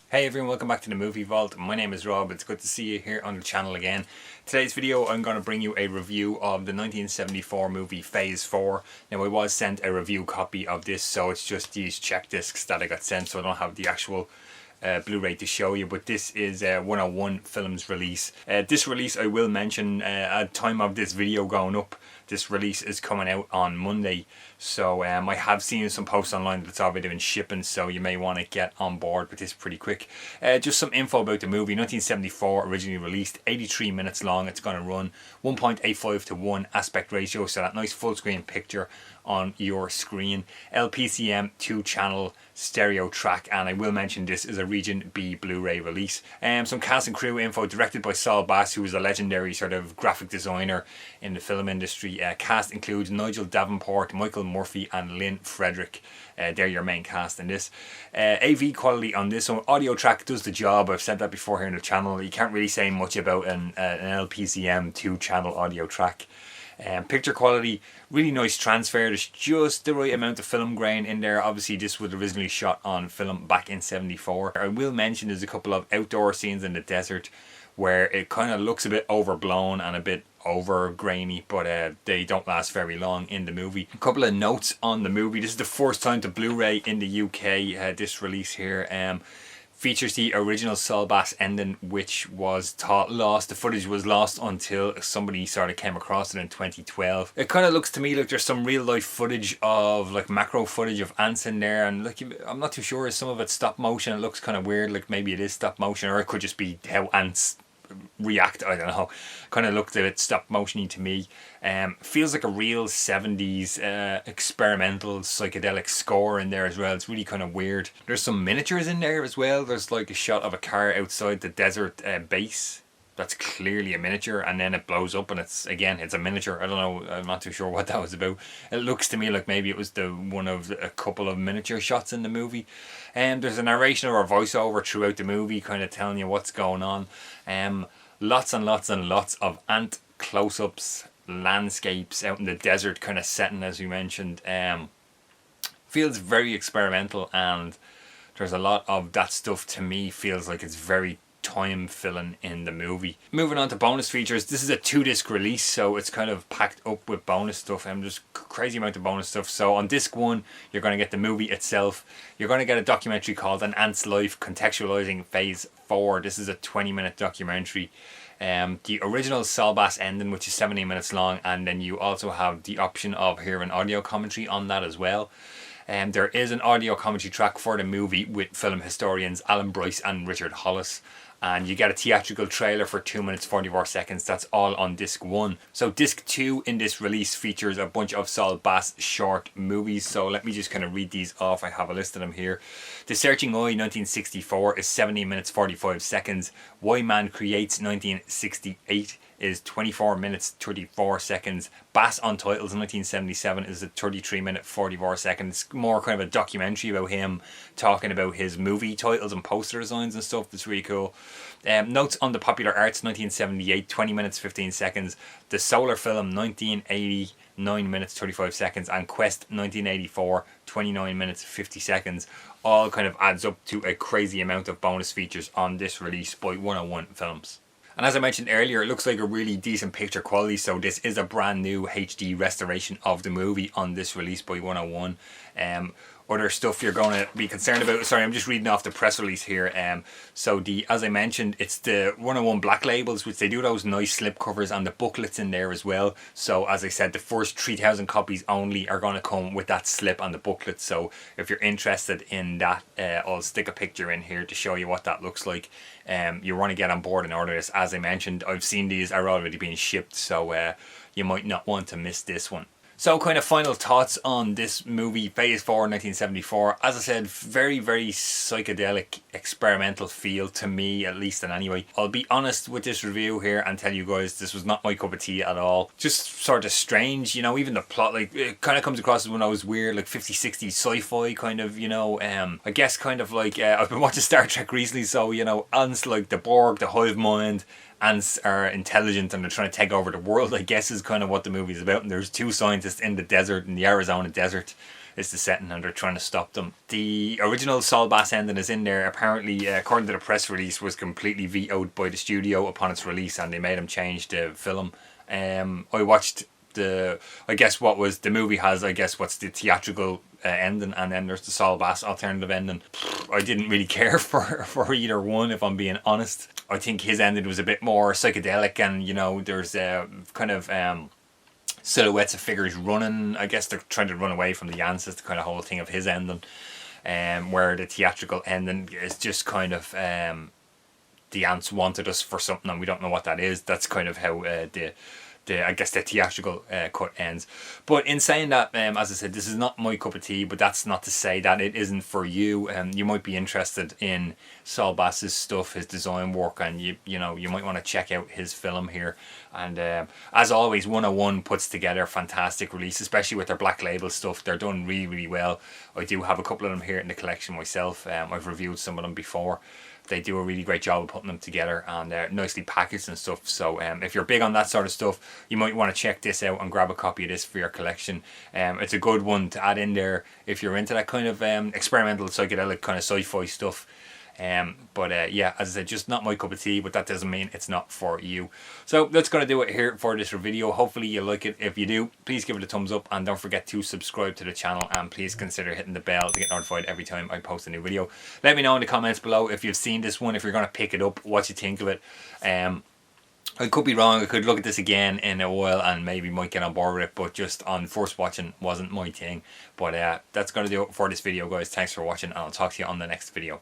Hey everyone, welcome back to the Movie Vault. My name is Rob. It's good to see you here on the channel again. Today's video I'm going to bring you a review of the 1974 movie Phase 4. Now I was sent a review copy of this, so it's just these check discs that I got sent, so I don't have the actual Blu-ray to show you, but this is 101 Films release. This release, I will mention at time of this video going up, this release is coming out on Monday, so I have seen some posts online that it's already been shipping, so you may want to get on board with this pretty quick. Just some info about the movie. 1974 originally released, 83 minutes long. It's going to run 1.85 to 1 aspect ratio, so that nice full screen picture on your screen. LPCM 2-channel stereo track, and I will mention this is a Region B Blu-ray release. Some cast and crew info, directed by Saul Bass, who is a legendary sort of graphic designer in the film industry. Cast includes Nigel, Davenport, Michael Murphy and Lynn Frederick. They're your main cast in this. AV quality on this one, audio track does the job. I've said that before here in the channel. You can't really say much about an LPCM 2-channel audio track. Picture quality, really nice transfer. There's just the right amount of film grain in there. Obviously this was originally shot on film back in 74. I will mention there's a couple of outdoor scenes in the desert where it kind of looks a bit overblown and a bit over grainy, but they don't last very long in the movie. A couple of notes on the movie. This is the first time to Blu-ray in the UK, this release here. Features the original Saul Bass ending, which was thought lost. The footage was lost until somebody sort of came across it in 2012. It kind of looks to me like there's some real life footage of like macro footage of ants in there, and like I'm not too sure, is some of it stop motion. It looks kind of weird, like maybe it is stop motion, or it could just be how ants react. I don't know, kind of looked a bit stop motiony to me. Feels like a real 70s experimental psychedelic score in there as well. It's really kind of weird. There's some miniatures in there as well. There's like a shot of a car outside the desert base that's clearly a miniature, and then it blows up and it's a miniature. I don't know, I'm not too sure what that was about. It looks to me like maybe it was one of a couple of miniature shots in the movie. There's a narration or a voiceover throughout the movie kind of telling you what's going on. Lots and lots and lots of ant close-ups, landscapes out in the desert kind of setting, as we mentioned. Feels very experimental, and there's a lot of that stuff. To me feels like it's very time filling in the movie. Moving on to bonus features, this is a 2-disc release, so it's kind of packed up with bonus stuff, and just crazy amount of bonus stuff. So on disc 1 you're going to get the movie itself. You're going to get a documentary called An Ant's Life, Contextualizing Phase 4. This is a 20-minute documentary. The original Saul Bass ending, which is 17 minutes long, and then you also have the option of hearing audio commentary on that as well. There is an audio commentary track for the movie with film historians Alan Bryce and Richard Hollis, and you get a theatrical trailer for 2 minutes 44 seconds. That's all on disc 1. So disc 2 in this release features a bunch of Saul Bass short movies, so let me just kind of read these off. I have a list of them here. The Searching Eye 1964 is 17 minutes 45 seconds. Why Man Creates 1968 is 24 minutes 34 seconds. Bass on Titles 1977 is a 33 minute 44 seconds. More kind of a documentary about him talking about his movie titles and poster designs and stuff. That's really cool. Notes on the Popular Arts 1978, 20 minutes 15 seconds. The Solar Film 1980, 9 minutes 35 seconds. And Quest 1984, 29 minutes 50 seconds. All kind of adds up to a crazy amount of bonus features on this release by 101 Films. And as I mentioned earlier, it looks like a really decent picture quality, so this is a brand new HD restoration of the movie on this release by 101. Other stuff you're going to be concerned about, sorry, I'm just reading off the press release here. So as I mentioned, it's the 101 black labels, which they do those nice slip covers, and the booklets in there as well. So as I said, the first 3,000 copies only are going to come with that slip and the booklet. So if you're interested in that, I'll stick a picture in here to show you what that looks like. You want to get on board and order this. As I mentioned, I've seen these are already being shipped, so you might not want to miss this one. So kind of final thoughts on this movie, Phase 4 1974. As I said, very, very psychedelic, experimental feel to me, at least in any way. I'll be honest with this review here and tell you guys this was not my cup of tea at all. Just sort of strange, you know, even the plot, like, it kind of comes across as one of those weird, like 50s, 60s sci-fi kind of, you know, I guess kind of like, I've been watching Star Trek recently, so, you know, ants like the Borg, the hive mind, ants are intelligent and they're trying to take over the world, I guess is kind of what the movie is about. And there's 2 scientists in the desert, in the Arizona desert, is the setting, and they're trying to stop them. The original Saul Bass ending is in there. Apparently, according to the press release, was completely vetoed by the studio upon its release, and they made him change the film. I watched I guess what was the movie has, I guess what's the theatrical ending, and then there's the Saul Bass alternative ending. I didn't really care for either one, if I'm being honest. I think his ending was a bit more psychedelic, and you know, there's kind of silhouettes of figures running. I guess they're trying to run away from the ants, is the kind of whole thing of his ending. Where the theatrical ending is just kind of the ants wanted us for something and we don't know what that is. That's kind of how I guess the theatrical cut ends. But in saying that, as I said, this is not my cup of tea, but that's not to say that it isn't for you. You might be interested in Saul Bass's stuff, his design work, and you know, you might want to check out his film here. And as always, 101 puts together a fantastic release, especially with their black label stuff. They're done really, really well. I do have a couple of them here in the collection myself. I've reviewed some of them before. They do a really great job of putting them together, and they're nicely packaged and stuff. So if you're big on that sort of stuff, you might want to check this out and grab a copy of this for your collection. It's a good one to add in there if you're into that kind of experimental, psychedelic kind of sci-fi stuff. But yeah, as I said, just not my cup of tea, but that doesn't mean it's not for you. So that's going to do it here for this video. Hopefully you like it. If you do, please give it a thumbs up, and don't forget to subscribe to the channel, and please consider hitting the bell to get notified every time I post a new video. Let me know in the comments below if you've seen this one, if you're going to pick it up, what you think of it. I could be wrong. I could look at this again in a while and maybe might get on board with it, but just on first watching wasn't my thing. But that's going to do it for this video, guys. Thanks for watching, and I'll talk to you on the next video.